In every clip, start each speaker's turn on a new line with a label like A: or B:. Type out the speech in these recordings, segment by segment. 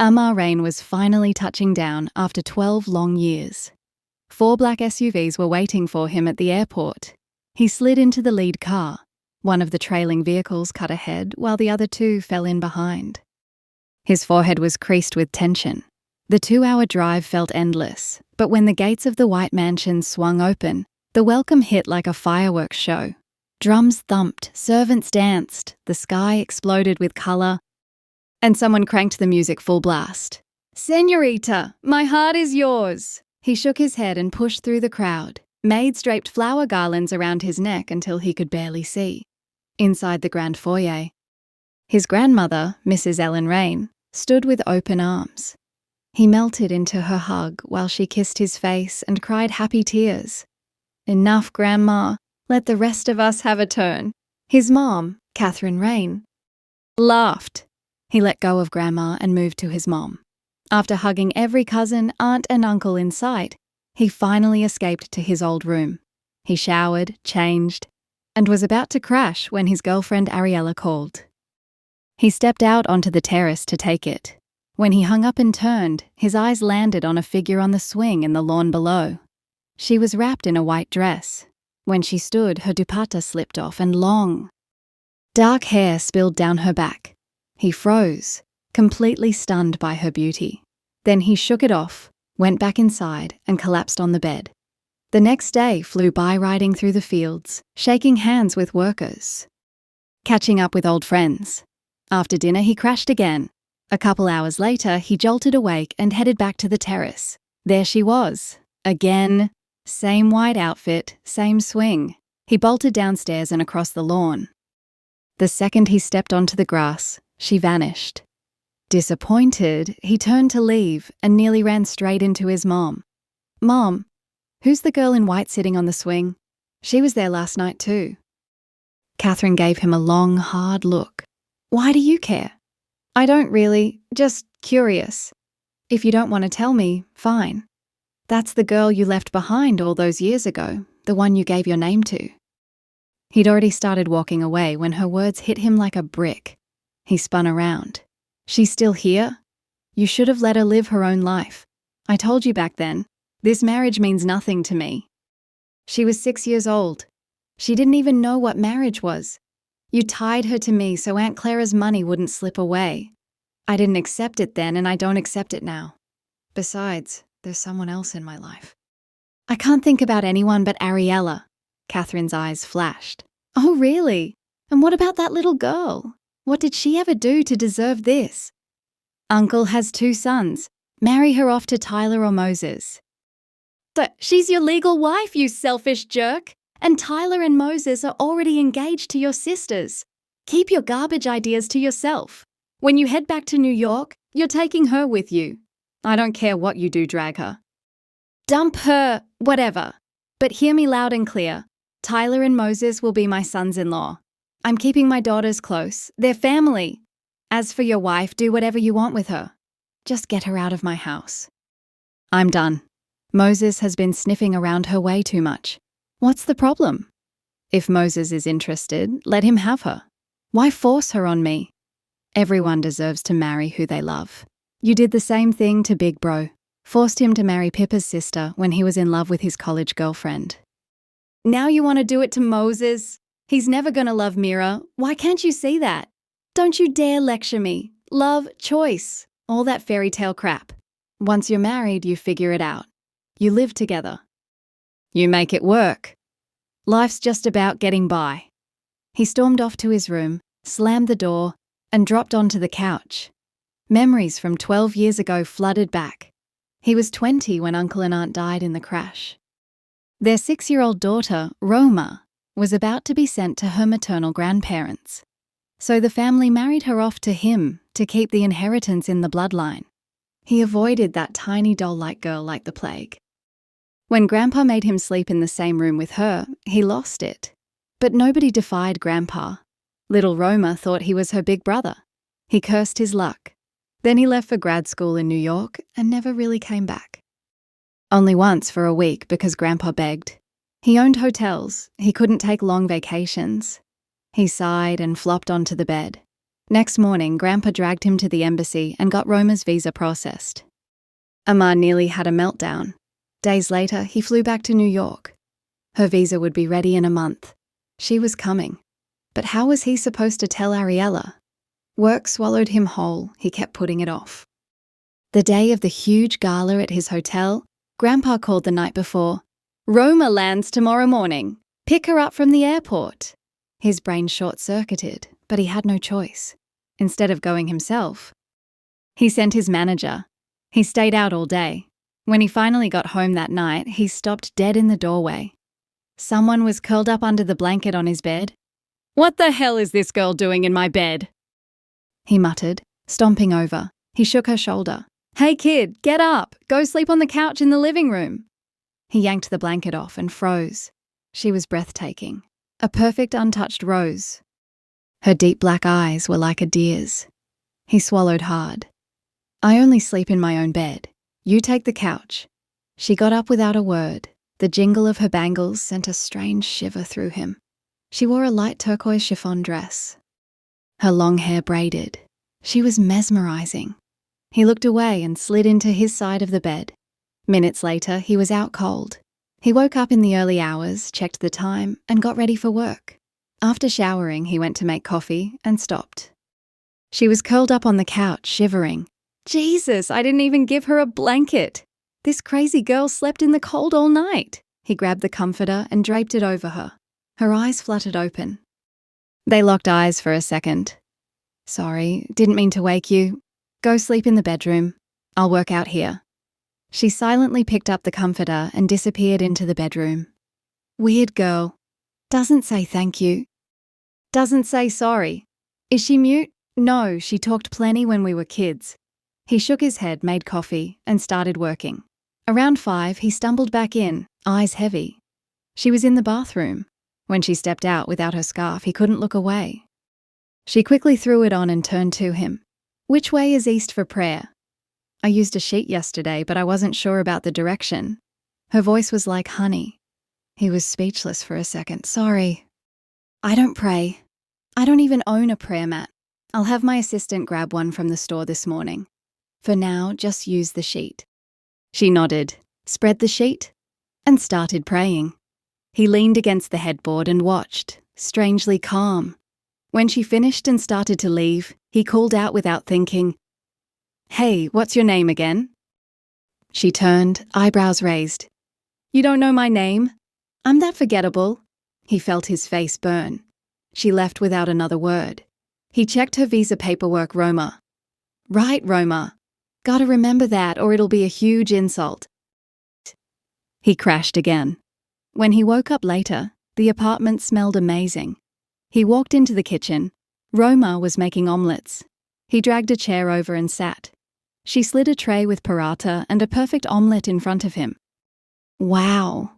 A: Amar Raine was finally touching down after 12 long years. 4 black SUVs were waiting for him at the airport. He slid into the lead car. One of the trailing vehicles cut ahead while the other 2 fell in behind. His forehead was creased with tension. The 2-hour drive felt endless, but when the gates of the white mansion swung open, the welcome hit like a fireworks show. Drums thumped, servants danced, the sky exploded with colour, and someone cranked the music full blast. "Señorita, my heart is yours!" He shook his head and pushed through the crowd. Maids draped flower garlands around his neck until he could barely see. Inside the grand foyer, his grandmother, Mrs. Ellen Raine, stood with open arms. He melted into her hug while she kissed his face and cried happy tears. "Enough, Grandma. Let the rest of us have a turn." His mom, Catherine Raine, laughed. He let go of Grandma and moved to his mom. After hugging every cousin, aunt and uncle in sight, he finally escaped to his old room. He showered, changed, and was about to crash when his girlfriend Ariella called. He stepped out onto the terrace to take it. When he hung up and turned, his eyes landed on a figure on the swing in the lawn below. She was wrapped in a white dress. When she stood, her dupatta slipped off and long, dark hair spilled down her back. He froze, completely stunned by her beauty. Then he shook it off, went back inside, and collapsed on the bed. The next day flew by riding through the fields, shaking hands with workers, catching up with old friends. After dinner, he crashed again. A couple hours later, he jolted awake and headed back to the terrace. There she was, again. Same white outfit, same swing. He bolted downstairs and across the lawn. The second he stepped onto the grass, she vanished. Disappointed, he turned to leave and nearly ran straight into his mom. "Mom, who's the girl in white sitting on the swing? She was there last night too." Catherine gave him a long, hard look. "Why do you care?" "I don't really, just curious. If you don't want to tell me, fine. That's the girl you left behind all those years ago, the one you gave your name to." He'd already started walking away when her words hit him like a brick. He spun around. "She's still here? You should have let her live her own life. I told you back then, this marriage means nothing to me. She was 6 years old. She didn't even know what marriage was. You tied her to me so Aunt Clara's money wouldn't slip away. I didn't accept it then and I don't accept it now. Besides, there's someone else in my life." "I can't think about anyone but Ariella." Catherine's eyes flashed. "Oh, really? And what about that little girl? What did she ever do to deserve this?" "Uncle has 2 sons. Marry her off to Tyler or Moses." "But she's your legal wife, you selfish jerk. And Tyler and Moses are already engaged to your sisters. Keep your garbage ideas to yourself. When you head back to New York, you're taking her with you. I don't care what you do, drag her. Dump her, whatever. But hear me loud and clear. Tyler and Moses will be my sons-in-law. I'm keeping my daughters close. They're family. As for your wife, do whatever you want with her. Just get her out of my house." "I'm done. Moses has been sniffing around her way too much. What's the problem? If Moses is interested, let him have her. Why force her on me? Everyone deserves to marry who they love. You did the same thing to Big Bro. Forced him to marry Pippa's sister when he was in love with his college girlfriend. Now you want to do it to Moses? He's never going to love Mira. Why can't you see that? Don't you dare lecture me. Love, choice, all that fairy tale crap. Once you're married, you figure it out. You live together. You make it work. Life's just about getting by." He stormed off to his room, slammed the door, and dropped onto the couch. Memories from 12 years ago flooded back. He was 20 when Uncle and Aunt died in the crash. Their 6-year-old daughter, Rohma, was about to be sent to her maternal grandparents. So the family married her off to him to keep the inheritance in the bloodline. He avoided that tiny doll-like girl like the plague. When Grandpa made him sleep in the same room with her, he lost it. But nobody defied Grandpa. Little Rohma thought he was her big brother. He cursed his luck. Then he left for grad school in New York and never really came back. Only once for a week because Grandpa begged. He owned hotels. He couldn't take long vacations. He sighed and flopped onto the bed. Next morning, Grandpa dragged him to the embassy and got Rohma's visa processed. Amar nearly had a meltdown. Days later, he flew back to New York. Her visa would be ready in a month. She was coming. But how was he supposed to tell Ariella? Work swallowed him whole. He kept putting it off. The day of the huge gala at his hotel, Grandpa called the night before. "Rohma lands tomorrow morning. Pick her up from the airport." His brain short-circuited, but he had no choice. Instead of going himself, he sent his manager. He stayed out all day. When he finally got home that night, he stopped dead in the doorway. Someone was curled up under the blanket on his bed. "What the hell is this girl doing in my bed?" he muttered, stomping over. He shook her shoulder. "Hey kid, get up! Go sleep on the couch in the living room." He yanked the blanket off and froze. She was breathtaking. A perfect untouched rose. Her deep black eyes were like a deer's. He swallowed hard. "I only sleep in my own bed. You take the couch." She got up without a word. The jingle of her bangles sent a strange shiver through him. She wore a light turquoise chiffon dress. Her long hair braided. She was mesmerizing. He looked away and slid into his side of the bed. Minutes later, he was out cold. He woke up in the early hours, checked the time, and got ready for work. After showering, he went to make coffee and stopped. She was curled up on the couch, shivering. Jesus, I didn't even give her a blanket. This crazy girl slept in the cold all night. He grabbed the comforter and draped it over her. Her eyes fluttered open. They locked eyes for a second. "Sorry, didn't mean to wake you. Go sleep in the bedroom. I'll work out here." She silently picked up the comforter and disappeared into the bedroom. Weird girl. Doesn't say thank you. Doesn't say sorry. Is she mute? No, she talked plenty when we were kids. He shook his head, made coffee, and started working. Around 5, he stumbled back in, eyes heavy. She was in the bathroom. When she stepped out without her scarf, he couldn't look away. She quickly threw it on and turned to him. "Which way is east for prayer?" "I used a sheet yesterday, but I wasn't sure about the direction." Her voice was like honey. He was speechless for a second. "Sorry. I don't pray. I don't even own a prayer mat. I'll have my assistant grab one from the store this morning. For now, just use the sheet." She nodded, spread the sheet, and started praying. He leaned against the headboard and watched, strangely calm. When she finished and started to leave, he called out without thinking, "Hey, what's your name again?" She turned, eyebrows raised. "You don't know my name? I'm that forgettable." He felt his face burn. She left without another word. He checked her visa paperwork. Rohma. "Right, Rohma. Gotta remember that or it'll be a huge insult." He crashed again. When he woke up later, the apartment smelled amazing. He walked into the kitchen. Rohma was making omelettes. He dragged a chair over and sat. She slid a tray with paratha and a perfect omelette in front of him. "Wow.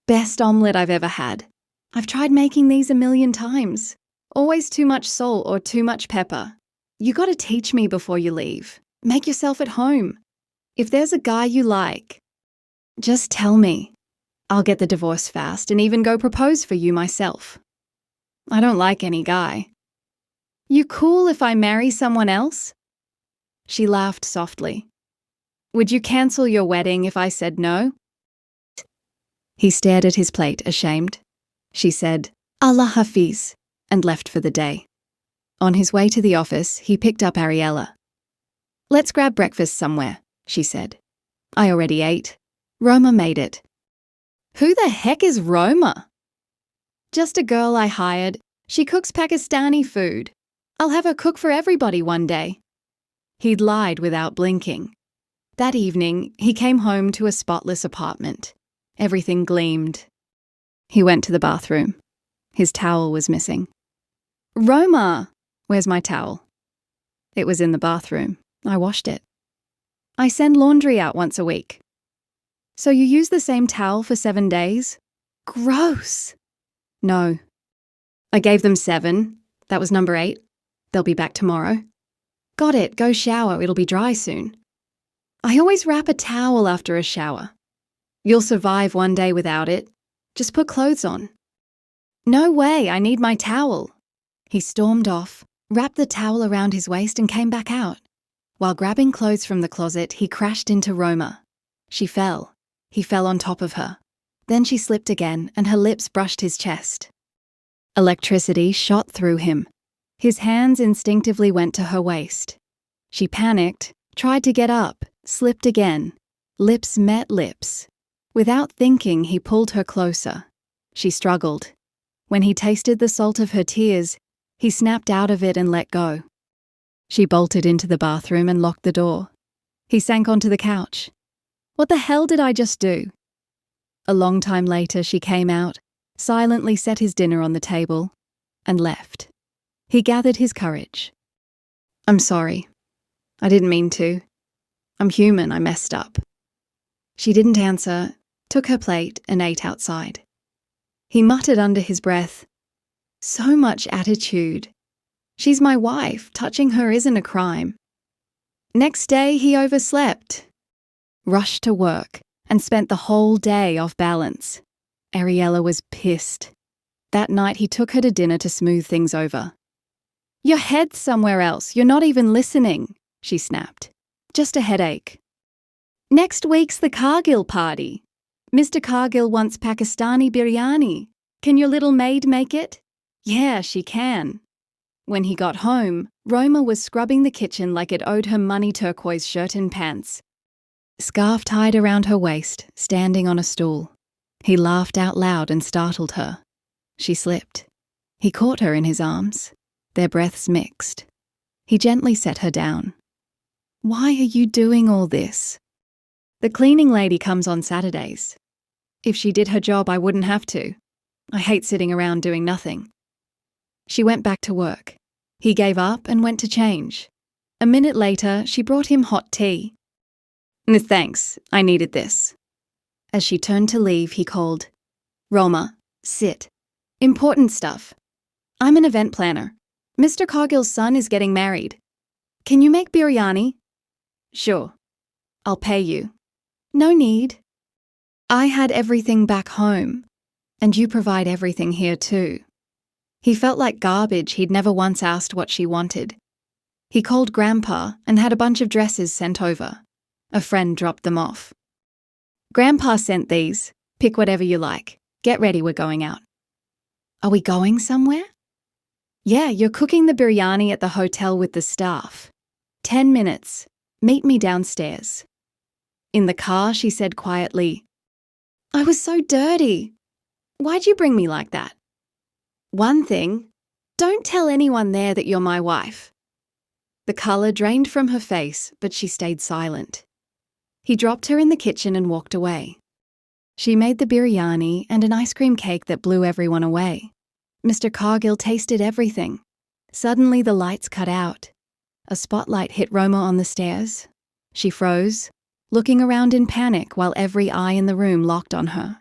A: Best omelette I've ever had. I've tried making these 1,000,000 times. Always too much salt or too much pepper. You gotta teach me before you leave. Make yourself at home. If there's a guy you like, just tell me. I'll get the divorce fast and even go propose for you myself. I don't like any guy. You cool if I marry someone else?" She laughed softly. "Would you cancel your wedding if I said no?" He stared at his plate, ashamed. She said, "Allah Hafiz," and left for the day. On his way to the office, he picked up Ariella. "Let's grab breakfast somewhere," she said. "I already ate. Rohma made it." "Who the heck is Rohma?" "Just a girl I hired. She cooks Pakistani food. I'll have her cook for everybody one day." He'd lied without blinking. That evening, he came home to a spotless apartment. Everything gleamed. He went to the bathroom. His towel was missing. "Rohma, where's my towel?" It was in the bathroom. I washed it. "I send laundry out once a week." "So you use the same towel for 7 days? Gross." "No. I gave them 7. That was number 8. They'll be back tomorrow." "Got it. Go shower. It'll be dry soon." "I always wrap a towel after a shower." "You'll survive one day without it. Just put clothes on." "No way. I need my towel." He stormed off, wrapped the towel around his waist and came back out. While grabbing clothes from the closet, he crashed into Rohma. She fell. He fell on top of her. Then she slipped again, and her lips brushed his chest. Electricity shot through him. His hands instinctively went to her waist. She panicked, tried to get up, slipped again. Lips met lips. Without thinking, he pulled her closer. She struggled. When he tasted the salt of her tears, he snapped out of it and let go. She bolted into the bathroom and locked the door. He sank onto the couch. What the hell did I just do? A long time later, she came out, silently set his dinner on the table, and left. He gathered his courage. I'm sorry. I didn't mean to. I'm human, I messed up. She didn't answer, took her plate, and ate outside. He muttered under his breath, so much attitude. She's my wife, touching her isn't a crime. Next day, he overslept, rushed to work, and spent the whole day off balance. Ariella was pissed. That night, he took her to dinner to smooth things over. Your head's somewhere else, you're not even listening, she snapped. Just a headache. Next week's the Cargill party. Mr. Cargill wants Pakistani biryani. Can your little maid make it? Yeah, she can. When he got home, Rohma was scrubbing the kitchen like it owed her money turquoise shirt and pants. Scarf tied around her waist, standing on a stool. He laughed out loud and startled her. She slipped. He caught her in his arms. Their breaths mixed. He gently set her down. Why are you doing all this? The cleaning lady comes on Saturdays. If she did her job, I wouldn't have to. I hate sitting around doing nothing. She went back to work. He gave up and went to change. A minute later, she brought him hot tea. Thanks, I needed this. As she turned to leave, he called, Rohma, sit. Important stuff. I'm an event planner. Mr. Cargill's son is getting married. Can you make biryani? Sure. I'll pay you. No need. I had everything back home, and you provide everything here too. He felt like garbage. He'd never once asked what she wanted. He called Grandpa and had a bunch of dresses sent over. A friend dropped them off. Grandpa sent these. Pick whatever you like. Get ready, we're going out. Are we going somewhere? Yeah, you're cooking the biryani at the hotel with the staff. 10 minutes. Meet me downstairs. In the car, she said quietly, I was so dirty. Why'd you bring me like that? One thing, don't tell anyone there that you're my wife. The colour drained from her face, but she stayed silent. He dropped her in the kitchen and walked away. She made the biryani and an ice cream cake that blew everyone away. Mr. Cargill tasted everything. Suddenly the lights cut out. A spotlight hit Rohma on the stairs. She froze, looking around in panic while every eye in the room locked on her.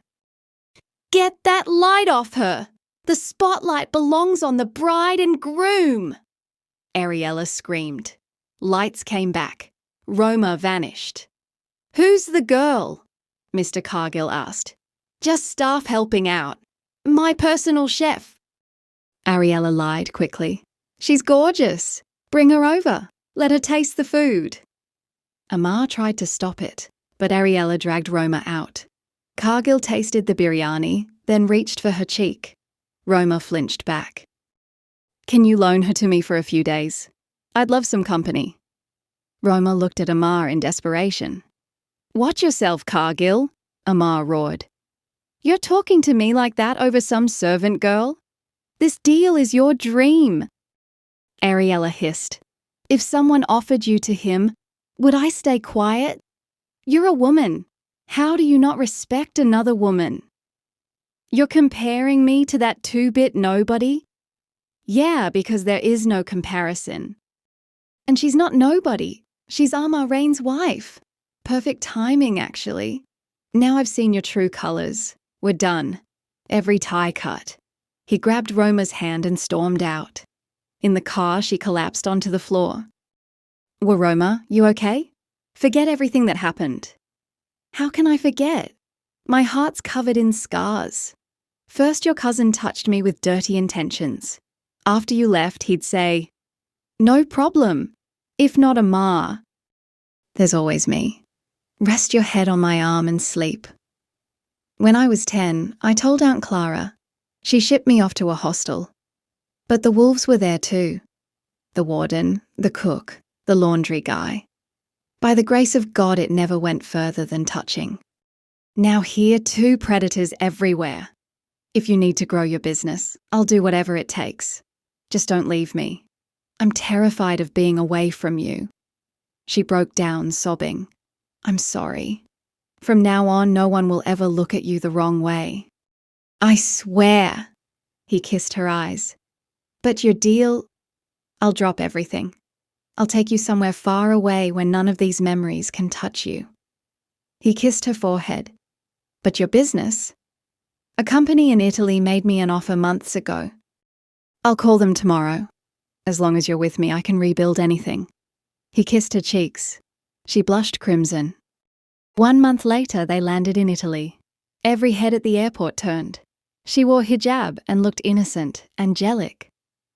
A: Get that light off her! The spotlight belongs on the bride and groom! Ariella screamed. Lights came back. Rohma vanished. Who's the girl? Mr. Cargill asked. Just staff helping out. My personal chef. Ariella lied quickly. She's gorgeous. Bring her over. Let her taste the food. Amar tried to stop it, but Ariella dragged Rohma out. Cargill tasted the biryani, then reached for her cheek. Rohma flinched back. Can you loan her to me for a few days? I'd love some company. Rohma looked at Amar in desperation. Watch yourself, Cargill, Amar roared. You're talking to me like that over some servant girl? This deal is your dream. Ariella hissed. If someone offered you to him, would I stay quiet? You're a woman. How do you not respect another woman? You're comparing me to that two-bit nobody? Yeah, because there is no comparison. And she's not nobody. She's Amar Raine's wife. Perfect timing, actually. Now I've seen your true colours. We're done. Every tie cut. He grabbed Rohma's hand and stormed out. In the car, she collapsed onto the floor. Well, Rohma, you okay? Forget everything that happened. How can I forget? My heart's covered in scars. First, your cousin touched me with dirty intentions. After you left, he'd say, No problem. If not Amar, there's always me. Rest your head on my arm and sleep. When I was 10, I told Aunt Clara. She shipped me off to a hostel. But the wolves were there too. The warden, the cook, the laundry guy. By the grace of God, it never went further than touching. Now here, 2 predators everywhere. If you need to grow your business, I'll do whatever it takes. Just don't leave me. I'm terrified of being away from you. She broke down, sobbing. I'm sorry. From now on, no one will ever look at you the wrong way. I swear. He kissed her eyes. But your deal? I'll drop everything. I'll take you somewhere far away where none of these memories can touch you. He kissed her forehead. But your business? A company in Italy made me an offer months ago. I'll call them tomorrow. As long as you're with me, I can rebuild anything. He kissed her cheeks. She blushed crimson. 1 month later, they landed in Italy. Every head at the airport turned. She wore hijab and looked innocent, angelic.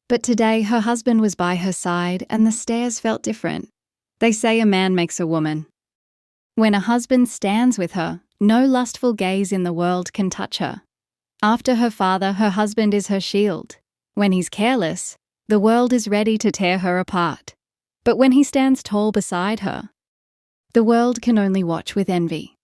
A: But today, her husband was by her side and the stares felt different. They say a man makes a woman. When a husband stands with her, no lustful gaze in the world can touch her. After her father, her husband is her shield. When he's careless, the world is ready to tear her apart. But when he stands tall beside her, the world can only watch with envy.